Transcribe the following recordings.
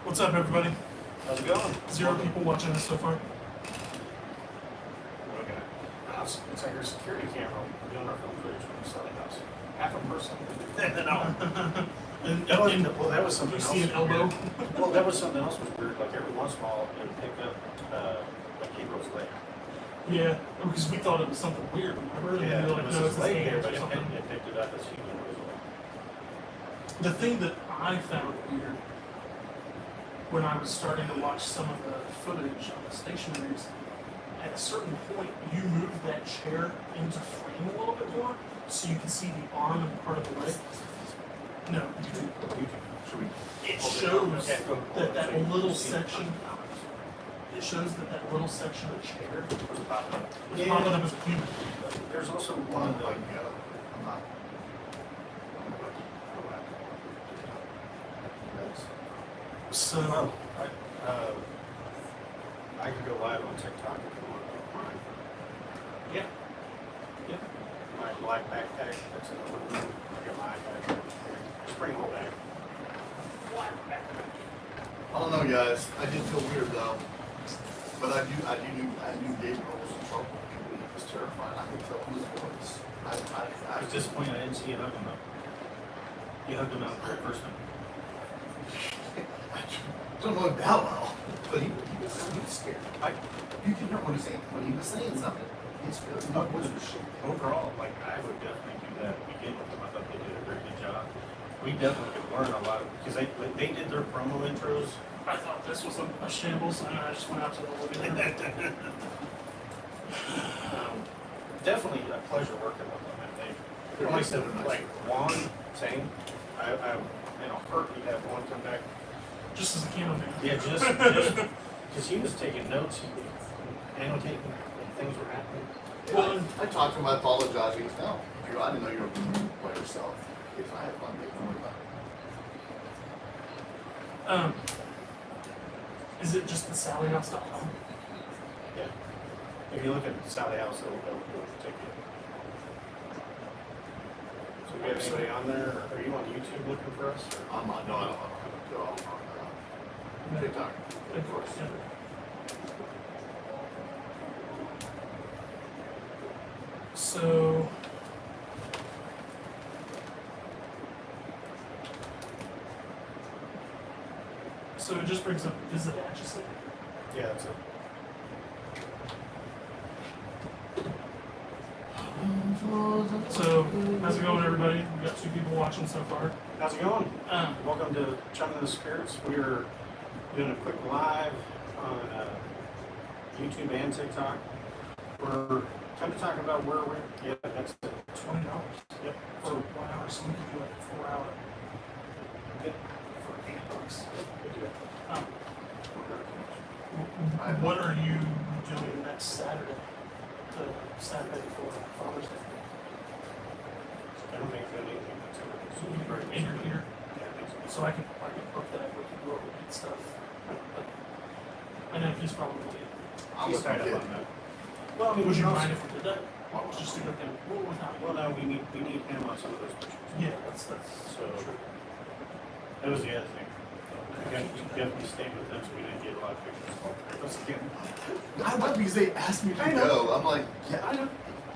What's up, everybody? How's it going? 0 people watching us so far. Okay. It's like our security camera doing our film footage when we saw the house. Half a person. Well, that was something you else. see an elbow. Well, that was something else was weird. Like every once in a while, it would pick up like Gabriel's leg. Yeah, because we thought it was something weird. Remember? Yeah, And we were it like, was no, his it's his leg there, hands but or something. it picked it up as human as well. The thing that I found weird when I was starting to watch some of the footage on the stationaries, at a certain point, you move that chair into frame a little bit more, so you can see the arm and part of the leg. No, Should we? it shows Okay, go. that So you little see section. the It shows that little section of the chair was popping up. was popping up as a human. There's also one of the. I'm not. So, I can go live on TikTok if you want. yeah. Yeah. My black backpack, that's in the living room. I got my iPad. Just bring it all back. I don't know, guys. I did feel weird though, but I knew Gabriel was in trouble. He was terrified. I could tell his voice. I was disappointed I didn't see you hug him though. You hugged him out for the first time. I don't know him that well, but he was scared. You can hear what he's saying when he was saying something. He's feeling Overall, like I would definitely do that begin with them. I thought they did a very good job. We definitely could learn a lot because they did their promo intros. I thought this was a shambles, and I just went out to the living room. Definitely a pleasure working with them. And they like I said, like Juan saying, I in a heartbeat have Juan come back. Just as a cameraman. Yeah, just because he was taking notes, he was annotating when things were happening. Well, I talked to him. I apologized. He goes, "No, I didn't know you were by yourself." Because I had fun making worry about it. Is it just the SallyHouse.com? Yeah. If you look at Sally House, it'll take you. So we have anybody on there, or are you on YouTube looking for us? Or? I'm not. No, I don't know. They're all on TikTok. Of course, yeah. So it just brings up visit Atchison. Yeah, that's it. So how's it going, everybody? We got 2 people watching so far. How's it going? Um, Welcome to Chumming the Spirits. We're doing a quick live on YouTube and TikTok. We're kind of talking about where we're. Yeah, that's it. $20. Yep. For 1 hour, so we could do like a 4-hour Good. for $8. Good deal. What are you doing next Saturday? The Saturday before Father's Day. I don't think there's anything that's ever. And you're here, Yeah, I think so. so I can book that. We can go over and stuff. But I know he's probably. I'm He's tied up looking on good. that. Well, I mean, Would you also- mind if we did that? Just to go down. Well, without. Well, no, we need him on some of those pictures. Yeah, that's So true. that was the other thing. Again, we definitely stayed with them, so we didn't get a lot of pictures. I went because they asked me to I know. go. I'm like, yeah. I know.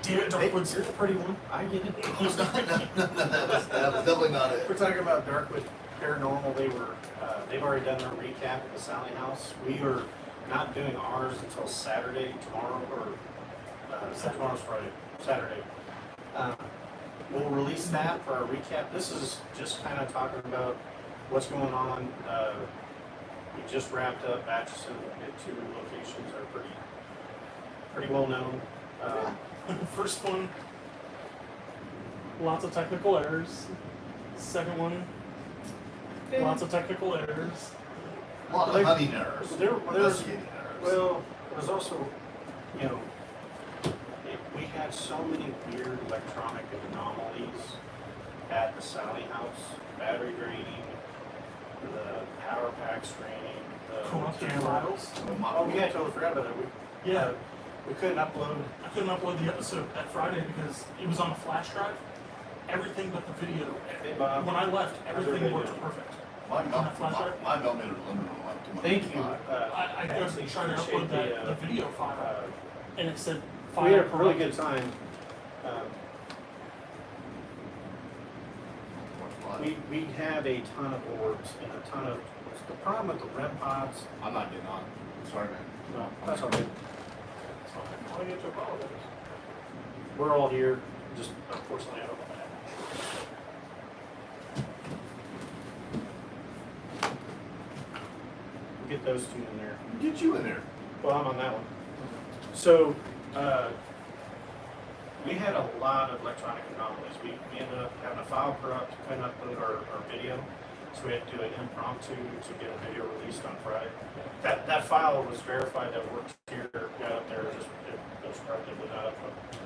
Damn it, Darkwood's You're the pretty one. I get it. No, that was definitely not it. We're talking about Darkwood Paranormal. They've already done their recap of the Sally House. We are not doing ours until Saturday, tomorrow, or tomorrow's Friday, Saturday. We'll release that for our recap. This is just kind of talking about what's going on. We just wrapped up Atchison. We had 2 locations that are pretty well known. First one, lots of technical errors. Second one, lots of technical errors. A lot of hunting errors. There was, Investigating errors. well, it was also, you know, we had so many weird electronic anomalies at the Sally House. Battery draining, the power pack straining, the Corrupted camera. files. Oh, yeah, I totally forgot about that. Yeah. We couldn't upload. I couldn't upload the episode that Friday because it was on a flash drive. Everything but the video. Hey, Bob. When I left, How's everything everybody worked doing? perfect. My on that flash drive. my millimeter limit on like 200. Thank you. I go to try to upload the video file, and it said file. We had a really corrupted. good time. We'd have a ton of orbs and a ton of. The problem with the REM pods. I'm not getting on. Sorry, man. No, that's all right. It's fine. Why do you have to apologize? We're all here. Just unfortunately, I don't know that. We'll get those two in there. Get you in there. Well, I'm on that one. So, we had a lot of electronic anomalies. We ended up having a file corrupt, couldn't upload our video. So we had to do an impromptu to get a video released on Friday. That file was verified that worked here, got up there, just it was corrupted, would not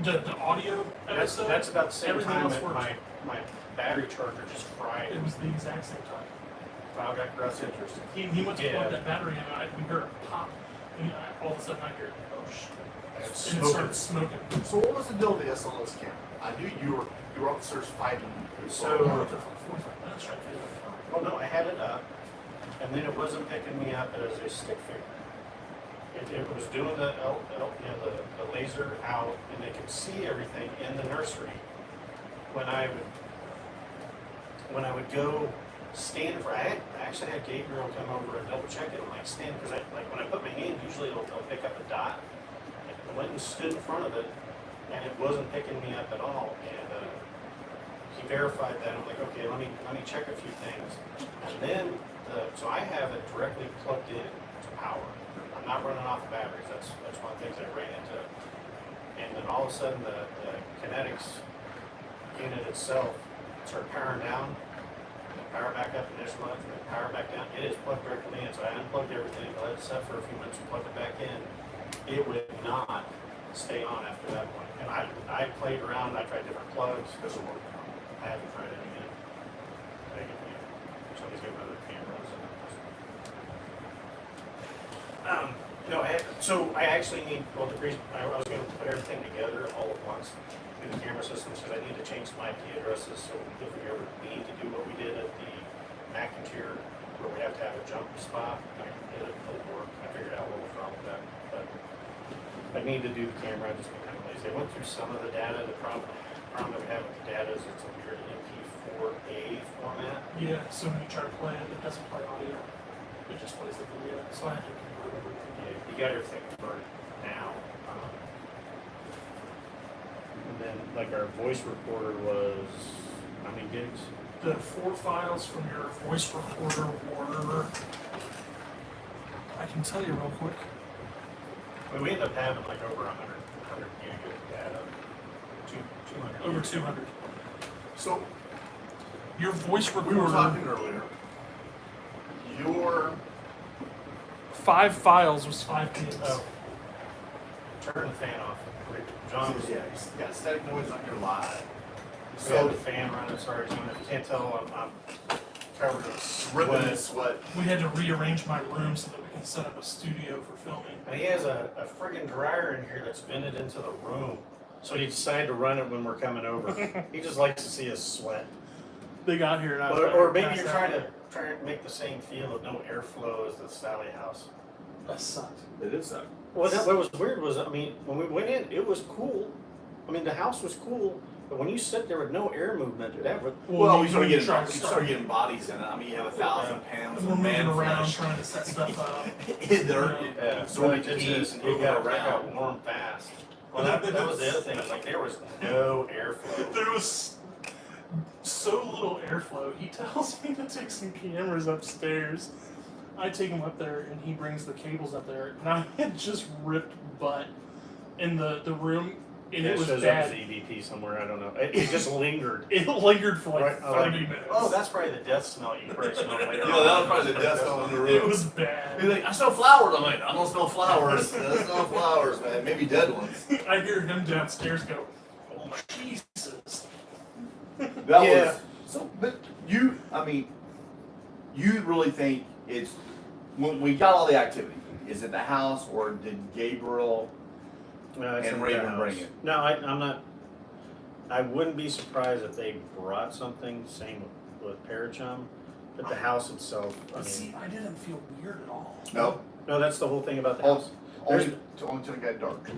upload. The audio episode. That's about the same everything time else that worked. my battery charger just fried. It was the exact same time. File got corrupted. Interesting. He went to Yeah. plug that battery in, and we heard a pop, and all of a sudden I hear, oh shit. It's And it started smoking. So what was the deal with the SLS camera? I knew you were upstairs fighting. So- I worked there for 45 minutes trying to figure it out. Well, no, I had it up, and then it wasn't picking me up as a stick figure. It was doing the laser out, and they could see everything in the nursery. When I would go stand for, I actually had Gabriel come over and double check it. I'm like, stand, because when I put my hand, usually it'll pick up a dot. I went and stood in front of it, and it wasn't picking me up at all. And he verified that. I'm like, okay, let me check a few things. And then, so I have it directly plugged in to power. I'm not running off batteries. That's one of the things I ran into. And then all of a sudden, the kinetics unit itself started powering down, power back up initially, and then power back down. It is plugged directly in. So I unplugged everything, let it set for a few minutes, plugged it back in. It would not stay on after that point. And I played around. I tried different plugs. Doesn't work. I haven't tried it again. Somebody's got another camera. No, so I actually need, well, the reason, I was going to put everything together all at once in the camera systems because I need to change some IP addresses. So if we ever need to do what we did at the McIntyre, where we have to have a jump spot, it'll work. I figured out what was wrong with that. But I need to do the camera. I just been kind of lazy. I went through some of the data. The problem that we have with the data is it's a weird MP4A format. Yeah, so when you try to play it, it doesn't play audio. It just plays the video. So I have to convert it. Yeah, you got everything converted now. And then, like, our voice recorder was how many gigs? The 4 files from your voice recorder were, I can tell you real quick. I mean, we ended up having like over 100 gig of data. 200. Over 200. So your voice We were recorder, talking earlier. Your 5 files was 5 gigs. Oh. Turn the fan off. John was, yeah, he's got static noise on your live. we had So the fan running. Sorry, John, if you can't tell, I'm covered in ripping in sweat. sweat. We had to rearrange my room so that we can set up a studio for filming. And he has a friggin' dryer in here that's vented into the room. So he decided to run it when we're coming over. He just likes to see us sweat. They got here and I was Or maybe passed you're out. trying to make the same feel of no airflow as the Sally house. That sucked. It is that. Well, what was weird was, I mean, when we went in, it was cool. I mean, the house was cool, but when you sit there with no air movement, that was, Well, you when start try to getting bodies in it. I mean, you have 1,000 pounds We're of moving man around flesh trying to set stuff up. in there. so it just, it got warm fast. Well, that was the other thing, like there was no airflow. There was so little airflow. He tells me to take some cameras upstairs. I take him up there and he brings the cables up there. And I had just ripped butt in the room and it was shows up bad. as EVP somewhere, I don't know. It just lingered. It lingered for like Right, 30 minutes. Oh, that's probably the death smell you probably smelled later. Yeah, that was probably the death smell in the room. It was bad. He's like, I smell flowers. I'm like, I don't smell flowers. I smell flowers, man. Maybe dead ones. I hear him downstairs go, oh, Jesus. That Yeah. was so. But you, I mean, you really think it's when we got all the activity? Is it the house or did Gabriel? No, it's And in the Raven house. bring it. No, I'm not. I wouldn't be surprised if they brought something. Same with Parachum. But the house itself, I But see, mean, I didn't feel weird at all. No, no, that's the whole thing about the Oh, house. only until it got dark,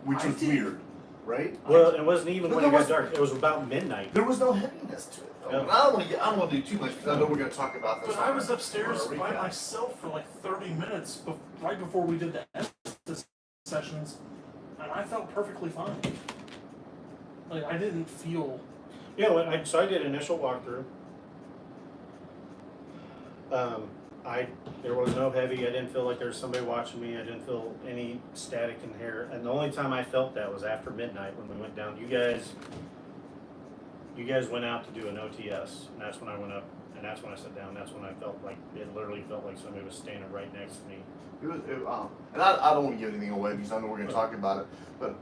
which I was did. weird, right? Well, it wasn't even But when it there got was- dark. It was about midnight. There was no heaviness to it. Though. No. And I don't want to do too much because I know we're going to talk about this. But I was upstairs on our by recap. myself for like 30 minutes right before we did the Estes sessions, and I felt perfectly fine. Like, I didn't feel. Yeah, so I did initial walkthrough. There was no heavy. I didn't feel like there was somebody watching me. I didn't feel any static in here. And the only time I felt that was after midnight when we went down. You guys went out to do an OTS, and that's when I went up, and that's when I sat down. That's when I felt like it literally felt like somebody was standing right next to me. It was, and I don't want to give anything away because I know we're going to talk about it, but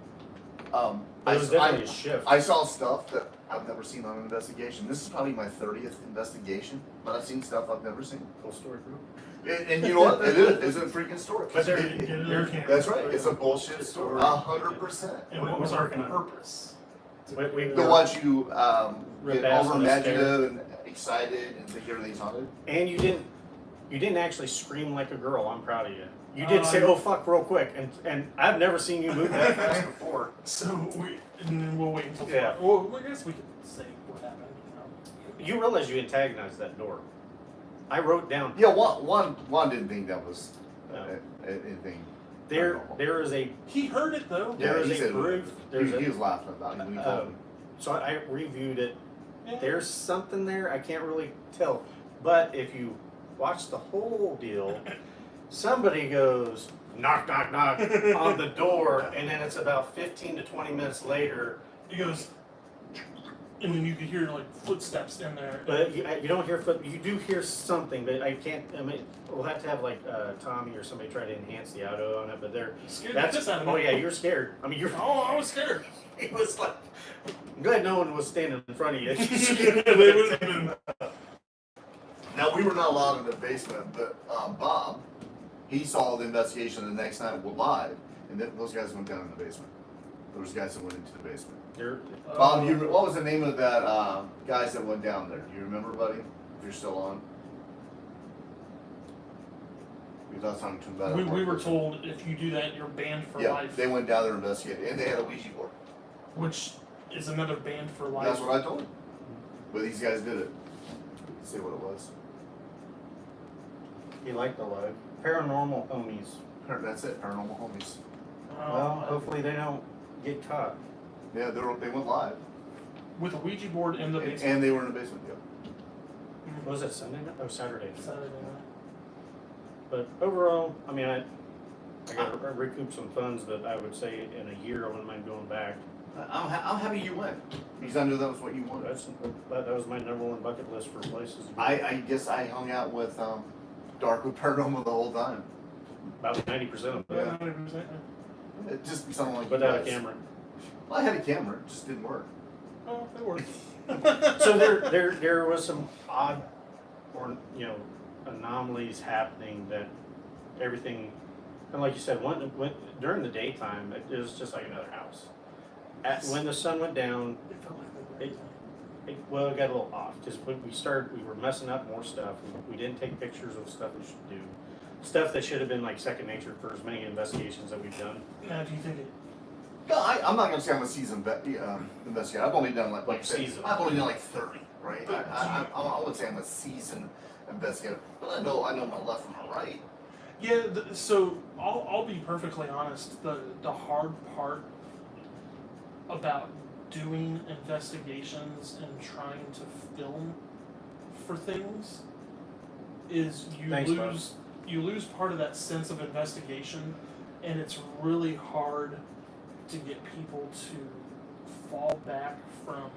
It was definitely a shift. I saw stuff that I've never seen on an investigation. This is probably my 30th investigation, but I've seen stuff I've never seen. Full story, bro. And you know what? It is. It's a freaking story. But there- That's right. It's a bullshit story. 100%. And what was our purpose? We Don't want you Rip get ass over on the stair. imaginative and excited and think everything's haunted. And you didn't actually scream like a girl. I'm proud of you. You did say, Uh, "Oh fuck," real quick, and I've never seen you move that fast before. So and then we'll wait until Yeah. tomorrow. Well, I guess we could say what happened. You realize you antagonized that door. I wrote down Yeah, one didn't think that was No. anything. there is a He heard it though. there Yeah, is he a said- proof. He There's was a laughing about it when he told me. so I reviewed it. Yeah. There's something there. I can't really tell, but if you watch the whole deal, somebody goes knock knock knock on the door, and then it's about 15 to 20 minutes later. He goes, and then you could hear like footsteps in there. But you don't hear you do hear something, but I can't. I mean, we'll have to have like Tommy or somebody try to enhance the audio on it. But Scared the piss out of me. oh yeah, you're scared. I mean, you're. Oh, I was scared. It was like, I'm glad no one was standing in front of you. They would have been. Now we were not allowed in the basement, but Bob, he saw the investigation the next night live, and then those guys went down in the basement. Those guys that went into the basement. You're, Bob, what was the name of that guys that went down there? Do you remember, buddy? If you're still on. Because I was talking to him about it. We were told if you do that, you're banned for Yeah, life. they went down there and investigated, and they had a Ouija board. Which is another banned for life. That's what I told him. But these guys did it. See what it was. he liked the live paranormal homies. That's it. Paranormal homies. Well, hopefully they don't get caught. Yeah, they went live, with a Ouija board in the basement. and they were in the basement. Yeah. What was it Sunday night? Oh, Saturday night. Saturday night. But overall, I mean, I got to recoup some funds, but I would say in a year I wouldn't mind going back. I'm happy you went. Because I knew that was what you wanted. That was my number one bucket list for places to go. I guess I hung out with Dark with Paranormal the whole time. About 90% of it. Yeah. 100%. It just sounded like Without a you guys. camera. Well, I had a camera, it just didn't work. Oh, it worked. So there was some odd or anomalies happening that everything, and like you said, when during the daytime it was just like another house. When the sun went down, It felt like the it got a little off because when we were messing up more stuff. We didn't take pictures of stuff we should do, stuff that should have been like second nature for as many investigations that we've done. Now, do you think it? No, I'm not gonna say I'm a seasoned investigator. I've only done like you said, Seasoned. I've only done like 30, right? But I would say I'm a seasoned investigator, but I know my left from my right. Yeah. So I'll be perfectly honest. The hard part about doing investigations and trying to film for things is you lose part of that sense of investigation, and it's really hard to get people to fall back from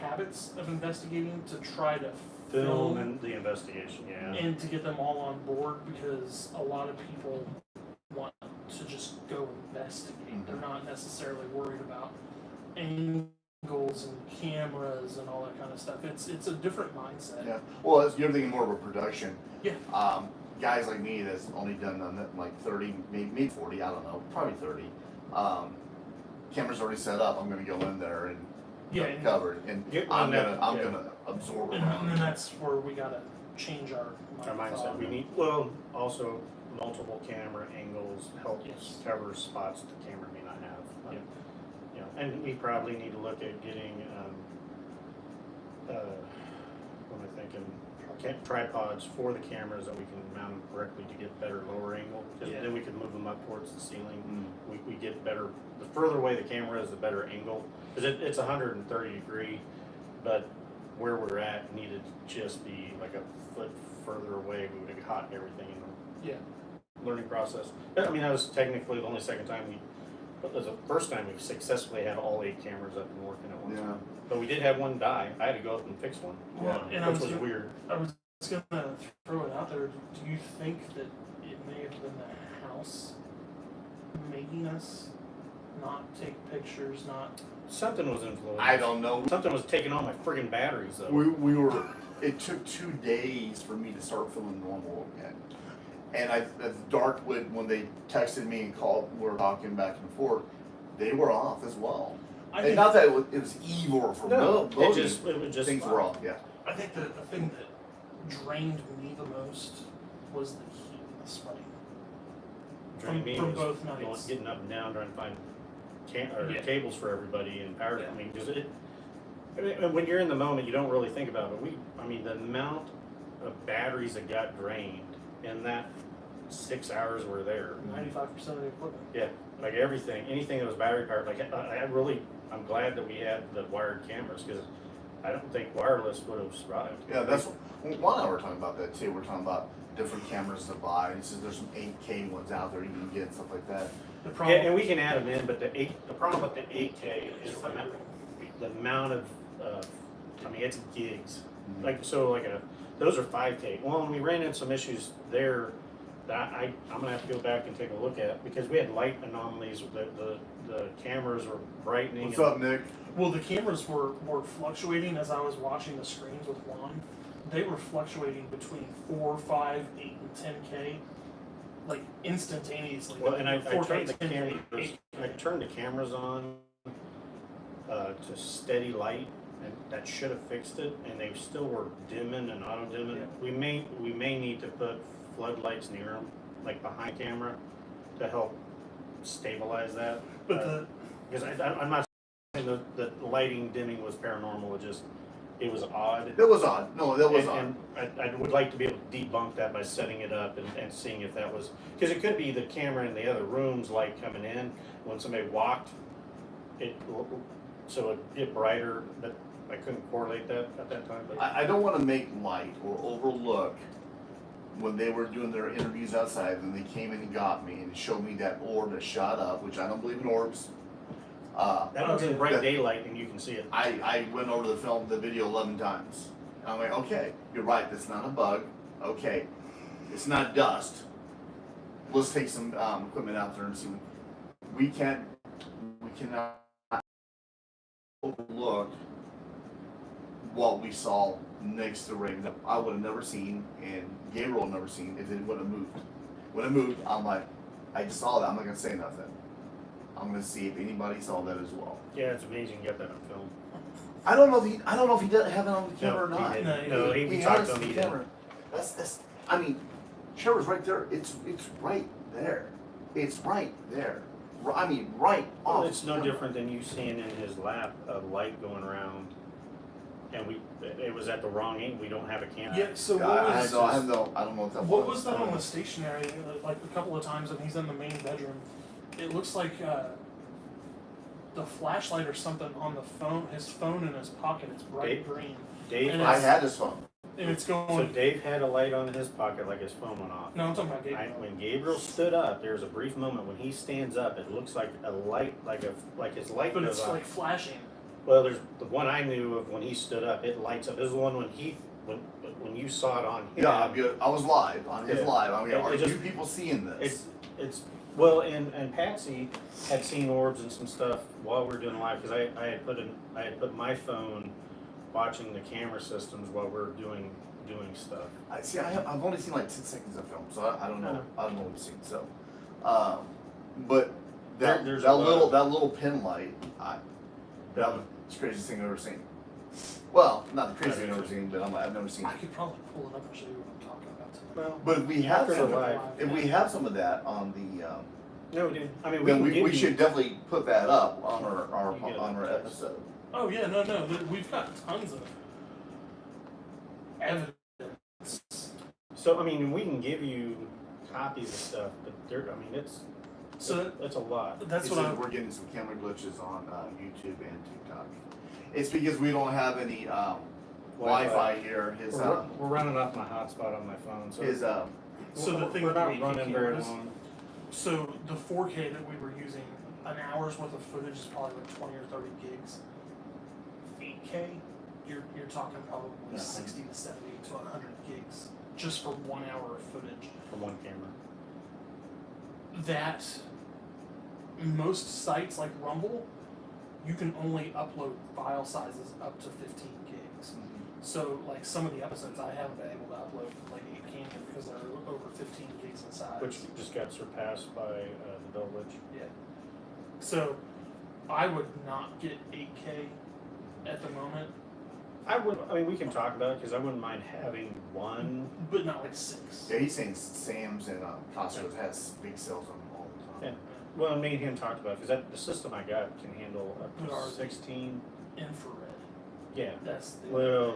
habits of investigating to try to Film and the investigation, yeah. and to get them all on board, because a lot of people want to just go investigate. They're not necessarily worried about angles and cameras and all that kind of stuff. It's a different mindset. Yeah. Well, you're thinking more of a production. Yeah. Guys like me that's only done like 30, maybe 40, I don't know, probably 30. Camera's already set up. I'm gonna go in there and Yeah, and- cover it, and Yeah, I'm and that- gonna absorb it. And then that's where we gotta change our Mindset. thought. We need, well, also multiple camera angles help Yes. cover spots the camera may not have. Yeah. You know, and we probably need to look at getting, what am I thinking? Tripods for the cameras that we can mount them correctly to get better lower angle. 'Cause Yeah. then we can move them up towards the ceiling. We get better, the further away the camera is, the better angle. Cause it's 130 degree, but where we're at needed to just be like a foot further away. We would have caught everything in the Yeah. learning process. I mean, that was technically the only second time but it was the first time we successfully had all 8 cameras up and working at once. Yeah. But we did have one die. I had to go up and fix one. Well, and I which was was weird. I was gonna throw it out there. Do you think that it may have been the house making us not take pictures, not? Something was influenced. I don't know. Something was taking all my friggin' batteries though. We were. It took 2 days for me to start feeling normal again. And at Darkwood, when they texted me and called, we were talking back and forth. They were off as well. I And think, not that it was evil or for No, Bodie, it was just things were off. Yeah. I think the thing that drained me the most was the heat and the sweating. drained me from was both going- nights. getting up and down trying to find Yeah. cables for everybody and power. Yeah. I mean, because when you're in the moment, you don't really think about it. I mean, the amount of batteries that got drained in that 6 hours we're there. 95% of the equipment. Yeah, like anything that was battery powered. Like I'm glad that we had the wired cameras because I don't think wireless would have survived. Yeah, that's one hour we're talking about that too. We're talking about different cameras to buy. He says there's some 8K ones out there you can get, stuff like that. The Yeah, problem. and we can add them in, but the problem with the 8K is the amount of, I mean, it's gigs. Those are 5K. Well, when we ran into some issues there, that I'm gonna have to go back and take a look at because we had light anomalies. The cameras were brightening. What's up, Nick? Well, the cameras were fluctuating as I was watching the screens with Juan. They were fluctuating between 4, 5, 8, and 10K, like instantaneously. Well, and I 4, turned 5, the 10, cameras. 8, I turned the cameras on to steady light, and that should have fixed it. And they still were dimming and auto dimming. Yeah. We may need to put floodlights near them, like behind camera, to help stabilize that. But Because I'm not saying the lighting dimming was paranormal. It was odd. That was odd. No, that was odd. And I would like to be able to debunk that by setting it up and seeing if that was, because it could be the camera in the other room's light coming in when somebody walked, so it'd get brighter, but I couldn't correlate that at that time. But I don't want to make light or overlook when they were doing their interviews outside and they came in and got me and showed me that orb that shot up, which I don't believe in orbs. that was in bright that- daylight and you can see it. I went over the video 11 times. And I'm like, okay, you're right, that's not a bug. Okay, it's not dust. Let's take some equipment out there and see. We cannot overlook what we saw next to Ray. I would have never seen, and Gabriel would have never seen if it would have moved. When it moved, I'm like, I just saw that. I'm not gonna say nothing. I'm gonna see if anybody saw that as well. Yeah, it's amazing you got that on film. I don't know if he doesn't have it on the camera or No, not. he No, didn't. No, We he had talked it to on him. the He didn't. camera. That's. I mean, Trevor's right there. It's right there. It's right there. I mean, right Well, off. it's no different than you seeing in his lap a light going around, and it was at the wrong angle. We don't have a camera. yeah, so I what don't know what that was. What was that on the stationary? Like a couple of times when he's in the main bedroom, it looks like the flashlight or something on the phone. His phone in his pocket. It's bright Dave? green, Dave, And I had his phone. and it's so going. Dave had a light on his pocket like his phone went off. No, I'm talking about Gabriel. When Gabriel stood up, there's a brief moment when he stands up. It looks like a light, like his light But goes it's off. like flashing. Well, there's the one I knew of when he stood up. It lights up. This is the one when you saw it on him. Yeah, I'm good. I was live on his Yeah. live. I mean, It are just- you people seeing this? It's well, and Patsy had seen orbs and some stuff while we were doing live because I had put my phone watching the camera systems while we were doing stuff. I've only seen like 10 seconds of film, so I don't know. No. I don't know what you've seen. So, but There's that a lot. little pin light, that was the craziest thing I've ever seen. Well, not the craziest I've never seen, but I've never seen I it. could probably pull it up and show you what I'm talking about tonight. Well, But if we have after some, the live, if we have some of that on the, no, dude. I mean, then can give we you- should definitely put that up on You get it. on our episode. Oh yeah, no, we've got tons of evidence. So I mean, we can give you copies of stuff, but I mean, it's a lot. That's He what says I'm. we're getting some camera glitches on YouTube and TikTok. It's because we don't have any Wi-Fi here. His We're running off my hotspot on my phone, so his So the thing we're with not the running very cameras- long. So the 4K that we were using, an hour's worth of footage is probably like 20 or 30 gigs. 8K, you're talking probably Yeah. 60 to 70 to 100 gigs just for 1 hour of footage. For one camera. That most sites like Rumble, you can only upload file sizes up to 15 gigs. So like some of the episodes I haven't been able to upload like 8K because they're over 15 gigs in size. Which just got surpassed by the Bell Witch. Yeah. So I would not get 8K at the moment, I mean, we can talk about it because I wouldn't mind having one. but not like 6. Yeah, he's saying Sam's and Costco's has big sales on them all the time. Well, me and him talked about it because the system I got can handle up But to are 16. Infrared. Yeah. That's the. Well,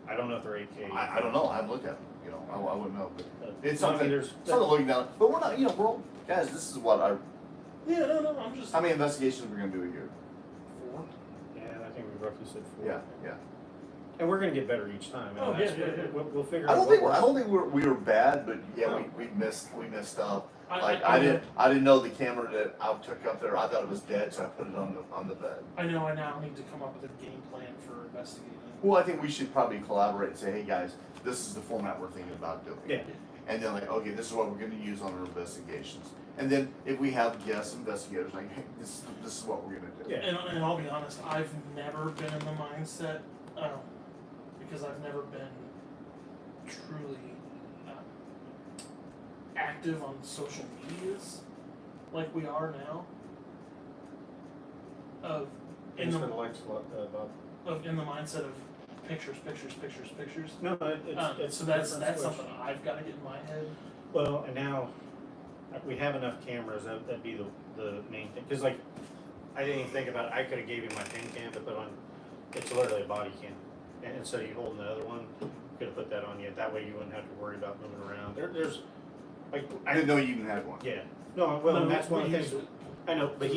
I don't know if they're 8K. I don't know. I haven't looked at them. You know, I wouldn't know. But it's I mean, something. there's Something looking down. But we're not. You know, guys. This is what our. Yeah, no, I'm just. How many investigations we're gonna do a year? 4. Yeah, I think we roughly said 4. Yeah. And we're gonna get better each time. and Oh, that's yeah, what- yeah. We'll figure I out. don't what think works. we were bad, but yeah, No. we missed up. I I didn't know the camera that I took up there. I thought it was dead, so I put it on the bed. I know I now need to come up with a game plan for investigating. Well, I think we should probably collaborate and say, hey guys, this is the format we're thinking about doing. Yeah. And then like, okay, this is what we're gonna use on our investigations. And then if we have guest investigators, like, hey, this is what we're gonna do. Yeah. And I'll be honest, I've never been in the mindset, because I've never been truly active on social medias like we are now. Of in Thanks the for the likes, Bob. in the mindset of pictures. No, it's So that's different switch. something I've got to get in my head. Well, and now we have enough cameras. That'd be the main thing. Because like, I didn't even think about it. I could have gave you my 10 cam to put on. It's literally a body cam, and instead of you holding the other one, could have put that on you. That way you wouldn't have to worry about moving around. There's like I didn't know you even had one. Yeah. No, well, and that's we one of the used things. it. I know, but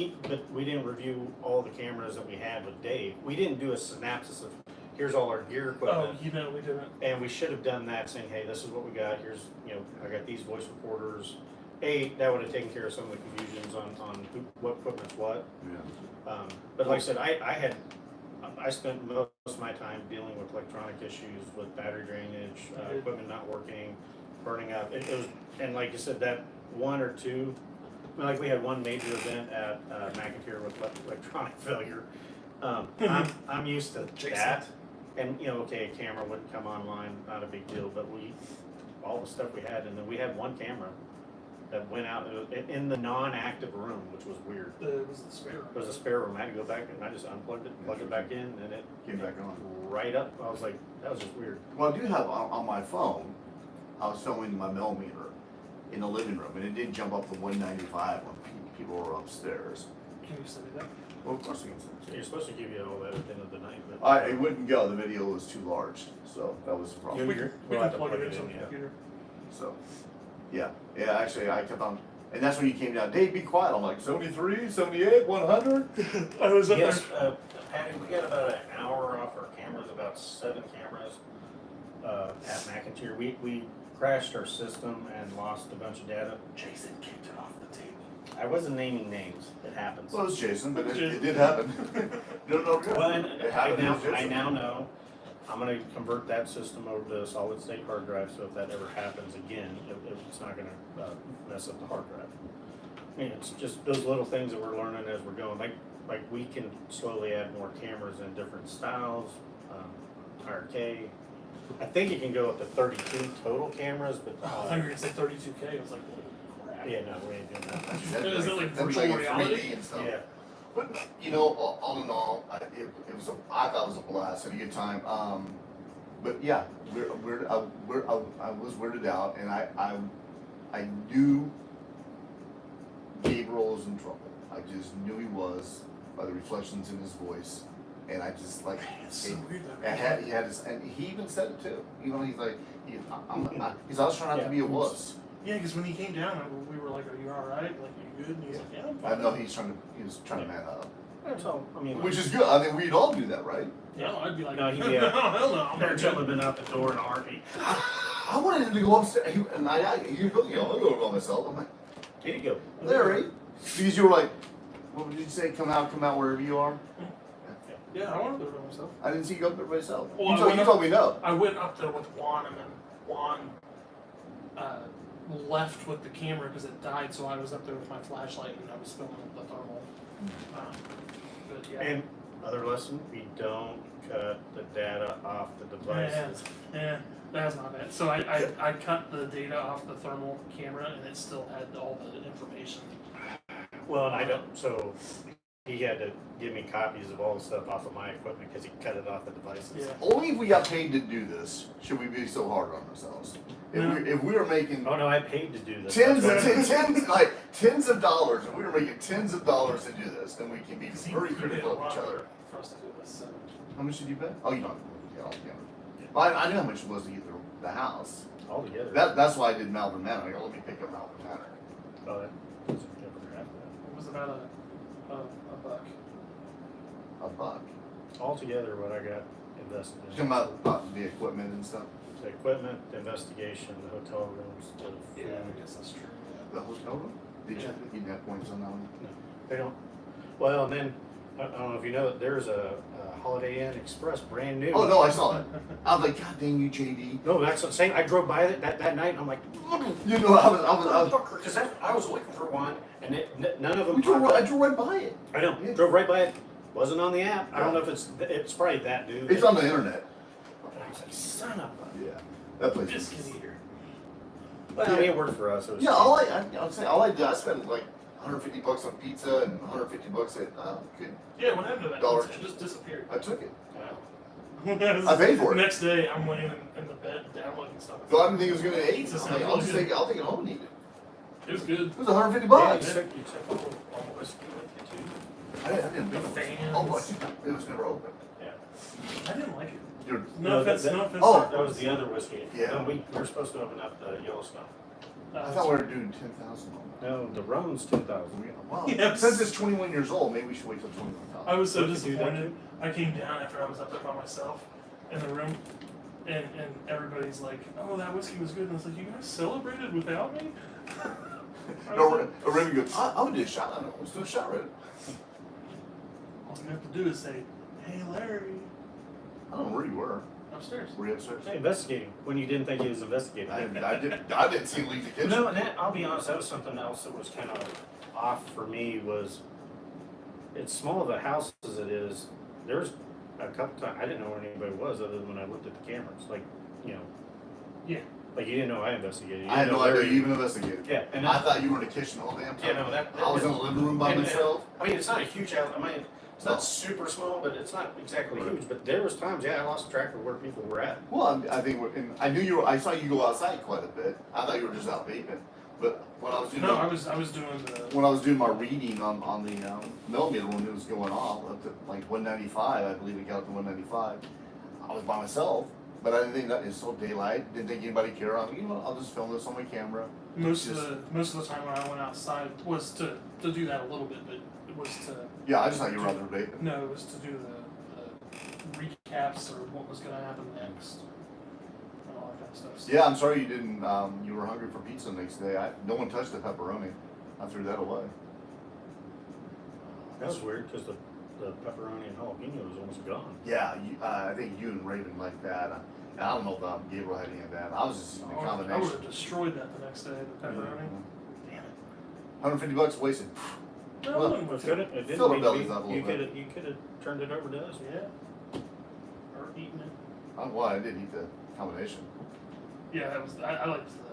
we didn't review all the cameras that we had with Dave. We didn't do a synopsis of here's all our gear Oh, equipment. we didn't. And we should have done that, saying, hey, this is what we got. Here's, I got these voice recorders. That would have taken care of some of the confusions on what equipment's what. Yeah. But like I said, I spent most of my time dealing with electronic issues, with battery drainage, equipment not working, burning up. It was, and like you said, that one or two, like we had one major event at McIntyre with electronic failure. I'm used to that. And, okay, a camera wouldn't come online, not a big deal, but all the stuff we had, and then we had one camera that went out in the non-active room, which was weird. It was the spare room. It was a spare room. I had to go back and I just unplugged it, plugged it back in, and it Came back on. right up. I was like, that was just weird. Well, I do have on my phone, I was filming my millimeter in the living room, and it did jump up to 195 when people were upstairs. Can you send me that? Well, of course we can send it to You're you. supposed to give you all that at the end of the night, but It wouldn't go. The video was too large, so that was the problem. Yeah. We can We'll have to plug it plug it into in, the yeah. computer. So, yeah. Actually, I kept on, and that's when you came down. Dave, be quiet. I'm like 73, 78, 100. I was up yes, there. Patty, we got about an hour off our cameras, about 7 cameras at McIntyre. We crashed our system and lost a bunch of data. Jason kicked it off the table. I wasn't naming names. It happens. Well, it was Jason, but it did happen. no good. Well, and It I happened. It was now Jason. know I'm going to convert that system over to a solid state hard drive, so if that ever happens again, it's not going to mess up the hard drive. I mean, it's just those little things that we're learning as we're going. Like we can slowly add more cameras in different styles, higher K. I think you can go up to 32 total cameras, but I thought you were gonna say 32K. I was like, holy crap. yeah, no, we ain't doing that. That'd be Is it like that'd be virtual in reality? 3D and stuff. Yeah. But you know, all in all, it was I thought it was a blast, had a good time. But yeah, I was weirded out, and I knew Gabriel was in trouble. I just knew he was by the reflections in his voice, and I just like. It's so weird though. He had his, and he even said it too. You know, he's like, I was trying not to be a wuss. Yeah, because when he came down, we were like, "Are you all right? Like, you good?" And he's like, "Yeah, I'm I fine." know he was trying to man up, That's all. I mean, which is good. I mean, we'd all do that, right? Yeah, I'd be like, No, he'd be "No, hell no, I'm Their not children good." have been out the door in a heartbeat. I wanted him to go upstairs, and I'll go by myself. I'm like, Here you go. Larry, because you were like, what did you say? Come out wherever you are. Yeah, I wanted to do it myself. I didn't see you go up there by yourself. Well, You told me no. I went up there with Juan, and then Juan left with the camera because it died. So I was up there with my flashlight, and I was filming the thermal. But yeah. And other lesson: we don't cut the data off the devices. Yeah, that's not bad. So I cut the data off the thermal camera, and it still had all the information. Well, and I don't. So he had to give me copies of all the stuff off of my equipment because he cut it off the devices. Yeah. Only if we got paid to do this should we be so hard on ourselves. If we were making Oh no, I paid to do this. tens That's of dollars, if we were making tens of dollars to do this, then we can be Because he very paid critical a of lot each other. for us to do this. So. How much did you pay? Oh, you don't. Yeah, all together. Well, I knew how much it was to get the house. all together. That's why I did Malvern Manor. I go, let me pick up Malvern Manor. Oh, that was never after It was about a buck. $1. Altogether, what I got invested in. Talking about the equipment and stuff. The equipment, the investigation, the hotel rooms, the food. I guess that's true. The hotel room? Did you didn't have points on that one? They don't. Well, and then I don't know if you know that there's a Holiday Inn Express brand new. Oh no, I saw it. I was like, God dang you, JD. No, that's what I'm saying. I drove by it that night, and I'm like, You know, I was because I was looking for one, and none of them. I drove popped up. right by it. I know. Yeah. Drove right by it. Wasn't on the app. I don't know if it's probably that dude. It's on the internet. And I was like, son of a Yeah, that place. Biscuit eater. Well, I mean, it worked for us. It was Yeah, cheap. all I did, I spent like $150 on pizza and $150 at good. Yeah, what happened to that? Dollar. It just disappeared. I took it. I I paid for it. Next day, I'm laying in the bed downloading stuff. So I didn't think it was gonna eat. Pizza I'm like, sounds really good. I'll take it home and eat it. It was good. It was $150. Yeah, you took all the whiskey with you too. I didn't The think fans. Oh, what? It was never open. Yeah. I didn't like it. Dude, No offense. that- No offense. oh, to- That was the other whiskey. Yeah. No, we were supposed to open up the Yellowstone. I thought we were doing 10,000 on that. No, the rum's 10,000. Wow. Yes. Since it's 21 years old, maybe we should wait till 21,000. I was so What did you do disappointed. I came down after I was up there by myself in the room, and everybody's like, "Oh, that whiskey was good." And I was like, "You guys celebrated without me?" I was No, like, Remy goes, I would do a shot. I know. Let's do a shot, right? all you have to do is say, "Hey, Larry," I don't know where you were. upstairs. Were you upstairs? Hey, investigating when you didn't think he was investigating. I didn't see him leave the kitchen. No, and that, I'll be honest, that was something else that was kind of off for me was it's small of a house as it is. There's a couple times I didn't know where anybody was other than when I looked at the cameras. Like, you know. Yeah. Like you didn't know I investigated. You I had didn't no know idea Larry- you even investigated. Yeah, and I that, thought you were in the kitchen the whole damn time. yeah, no, that I was in the living room by and- myself. I mean, it's not a huge house. I mean, it's not super small, but it's not exactly huge. But there was times, yeah, I lost track of where people were at. Well, I think, and I knew you were, I saw you go outside quite a bit. I thought you were just out vaping. But when I was doing, No, I was doing the. when I was doing my reading on the millimeter when it was going off up to like 195, I believe it got up to 195. I was by myself, but I didn't think that it's so daylight. Didn't think anybody cared. I'm like, you know, I'll just film this on my camera. Most of the time when I went outside was to do that a little bit, but it was to Yeah, I just thought you were out there vaping. no, it was to do the recaps or what was gonna happen next, and all that kind of stuff. So, Yeah, I'm sorry you didn't. You were hungry for pizza the next day. No one touched the pepperoni. I threw that away. That was weird because the pepperoni and jalapeno was almost gone. Yeah, I think you and Raven like that. And I don't know if Gabriel had any of that. I was just using the I would combination. have destroyed that the next day. The pepperoni. Damn it. $150 wasted. No, Well, I wouldn't Well, have it didn't Fill our mean bellies to be- up a you little could you could have turned it over to us. Yeah. Or eating it. I don't know why I didn't eat the combination. Yeah, that was. I liked the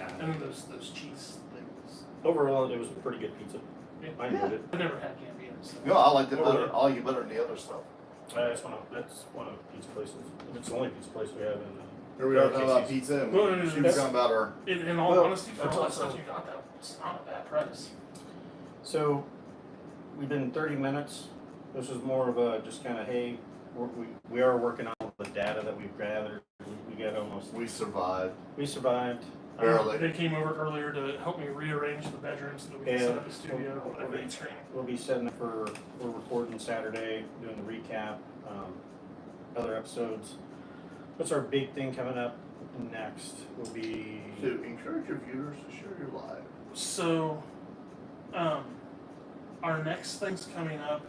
and then those cheese things. Overall, it was a pretty good pizza. I enjoyed it. I've never had Gambino. So. No, I liked it Oh, better. really? I like it better than the other stuff. That's one of the pizza places. It's the only pizza place we have in. Here we are talking about pizza, and Well, she was talking about our. In all Well, honesty, for that's all that also- stuff you got, that's not a bad price. So, we've been 30 minutes. This is more of a just kind of, hey, we are working on the data that we've gathered. We got almost. We survived. We survived. Barely. They came over earlier to help me rearrange the bedrooms so that we can set up a studio with a green screen. We'll be setting up we're recording Saturday, doing the recap, other episodes. What's our big thing coming up next? Will be To encourage your viewers to share your live. So, our next thing's coming up,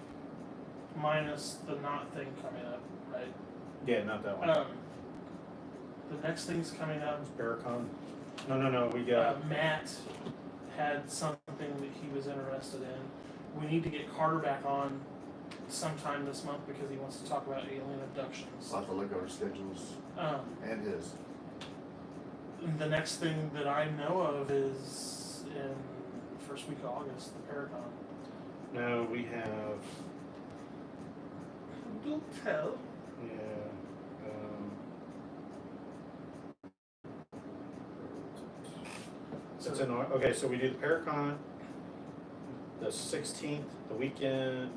minus the not thing coming up, right? yeah, not that one. The next thing's coming up. Paracon. No. We got Matt had something that he was interested in. We need to get Carter back on sometime this month because he wants to talk about alien abductions. I'll have to look at our schedules and his. The next thing that I know of is in the first week of August, the Paracon. no. We have Don't tell. yeah. It's in okay. So we do the Paracon, the 16th, the weekend,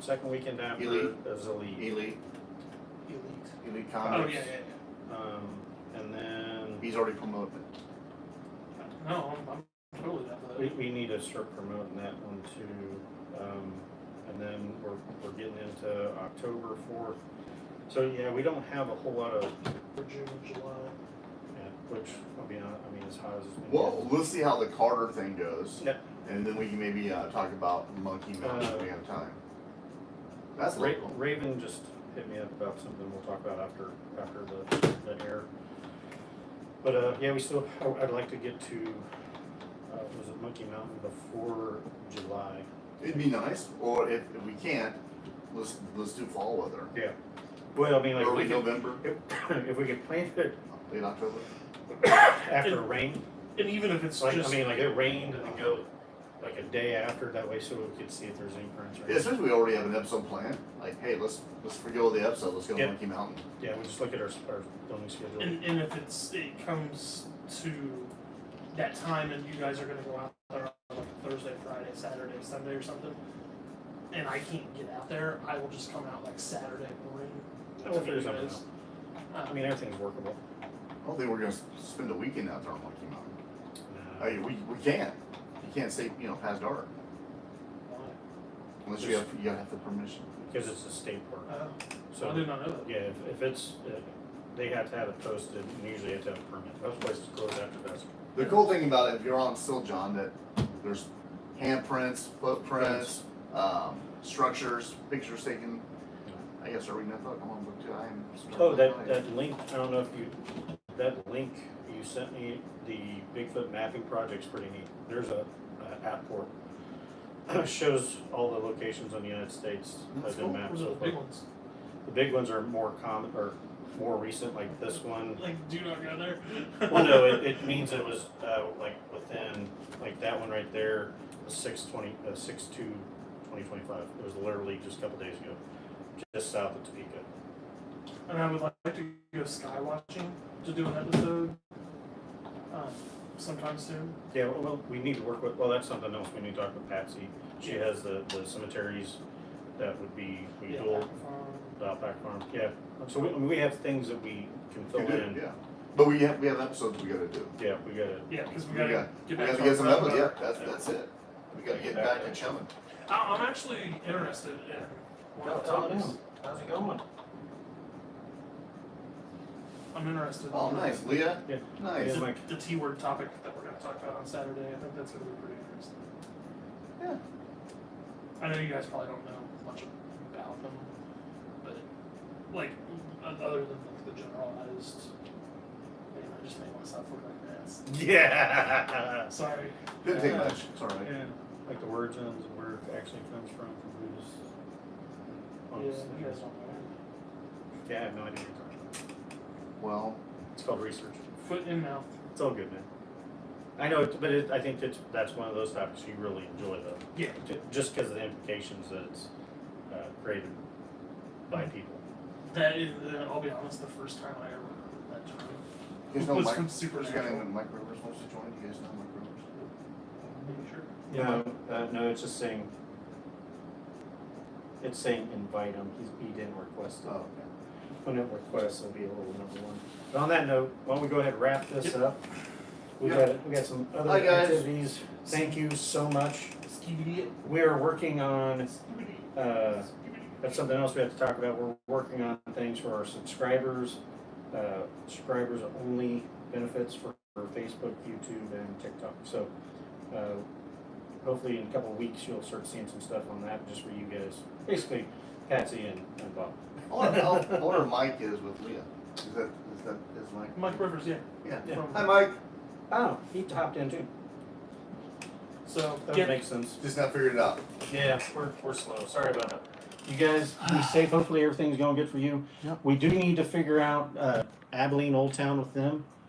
second weekend after Elite. is Elite. Elite Elite. Oh, Comics. yeah. And then He's already promoted it. No, I'm totally down for that. we need to start promoting that one too. And then we're getting into October 4th. So yeah, we don't have a whole lot of, For June and July. yeah, which I'll be honest, I mean, as high as it's been. Well, let's see how the Carter thing goes. Yep. And then we can maybe talk about Monkey Mountain if we have time. That's local. Raven just hit me up about something we'll talk about after the air. But yeah, I'd like to get to was it Monkey Mountain before July? It'd be nice, or if we can't, let's do fall weather. Yeah. Well, I mean, like Early we could, November, if we could plan it late October. after rain, And even if it's like just, I mean, like it rained and then go like a day after that way, so we could see if there's any currents. Or Yeah, especially we already have an episode planned. Like, hey, let's forgo the episode. Let's go to Yeah. Monkey Mountain. Yeah, we just look at our filming schedule. and if it comes to that time and you guys are gonna go out there on like Thursday, Friday, Saturday, Sunday or something, and I can't get out there, I will just come out like Saturday morning. We'll figure something guys. I mean, everything's workable. I don't think we're gonna spend a weekend out there on Monkey Mountain. No. Hey, we can't. You can't stay, past dark unless you have the permission. Because it's a state park. So I did not know that. Yeah, if it's, they have to have it posted, and usually have to have a permit. Most places close after dusk. The cool thing about it, if you're on still, John, that there's handprints, footprints, structures, pictures taken. I guess are reading that book. I'm on book 2. I am. Oh, that link, I don't know if that link you sent me, the Bigfoot mapping project's pretty neat. There's a app port. Shows all the locations in the United States that That's have been cool. mapped Those are so the far. big ones. The big ones are more common, or more recent, like this one. Like, do not go there. Well, no, it means it was, like within, like that one right there, 6/2/2025. It was literally just a couple days ago, just south of Topeka. And I would like to go sky watching to do an episode sometime soon. Yeah, well, we need to work with, well, that's something else we need to talk with Patsy. She has the cemeteries that would be, we Yeah, dual, back farm. the Outback Farm, yeah. So we have things that we can fill You do, in. yeah. But we have episodes we gotta do. Yeah, we gotta, Yeah, because we We gotta got get we back have to to get some our episodes. bread Yeah, and butter. that's it. We gotta get back to chumming. I'm actually interested in one of the topics. How's it going? I'm interested in Oh, nice, Leah. Yeah. Nice. Yeah, Mike. the T-word topic that we're going to talk about on Saturday. I think that's going to be pretty interesting. Yeah. I know you guys probably don't know much about them, but like other than like the generalized, man, I just made myself look like an ass. Yeah. Sorry. Didn't take much. It's all right. Yeah, like the word zones and where it actually comes from who's. Yeah, you guys don't know. Yeah, I have no idea what you're talking about. Well, It's called research. Foot in mouth. It's all good, man. I know, I think that's one of those topics you really enjoy though. Yeah. Just because of the implications that it's created by people. That is, I'll be honest, the first time I ever heard that term You guys know was Mike, from there's a guy Supernatural. named Mike Rivers wants to join. You guys know Mike Rivers? Sure. No, it's just saying. It's saying invite him. He didn't request it. Oh, okay. When it requests, it'll be a little number one. But on that note, why don't we go ahead and wrap this Yep. up? We Yep. got some other Hi, guys. activities. Thank you so much. Skibidi it. We are working on. Skibidi. That's something else we have to talk about. We're working on things for our subscribers. Subscribers only benefits for Facebook, YouTube, and TikTok. So hopefully in a couple of weeks you'll start seeing some stuff on that just for you guys. Basically, Patsy and Bob. I wonder where Mike is with Leah. Is Mike? Mike Rivers, yeah. Yeah. Yeah. Hi, Mike. Oh, he hopped in too. So That get, would make sense. Just not figured it out. Yeah, we're slow. Sorry about that. You guys be safe. Hopefully everything's going good for you. Yep. We do need to figure out Abilene Old Town with them.